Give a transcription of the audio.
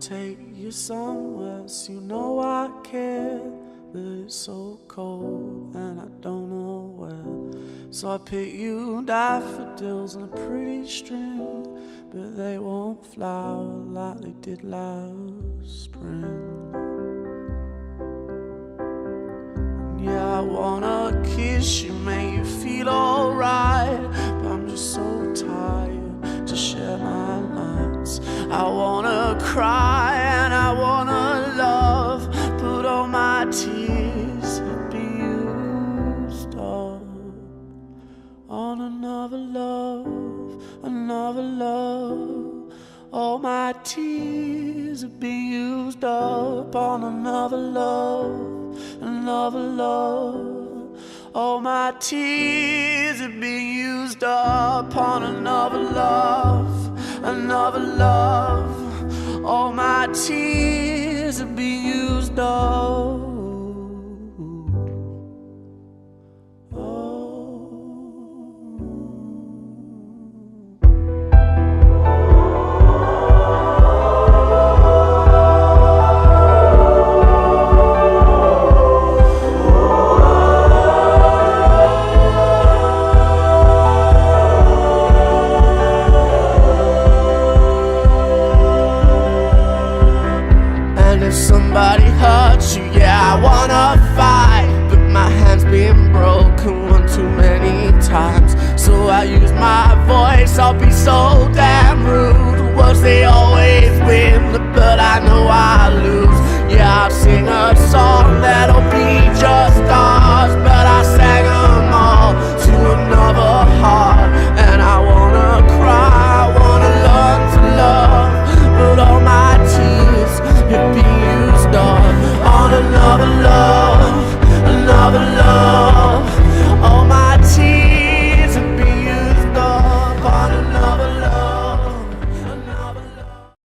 take you somewhere, so you know I care. But it's so cold and I don't know where. So I pick you daffodils on a pretty string, but they won't flower like they did last spring. And yeah, I wanna kiss you, make you feel alright, but I'm just so tired to share my nights. I wanna cry and I wanna love, but all my tears have been used up on another love, another love. All my tears have been used up on another love, another love. All my tears have been used up on another love, another love. All my tears have been used up. If somebody hurts you, yeah, I wanna fight, but my hand's been broken one too many times. So I use my voice, I'll be so damn rude. The words they always win, but I know I lose.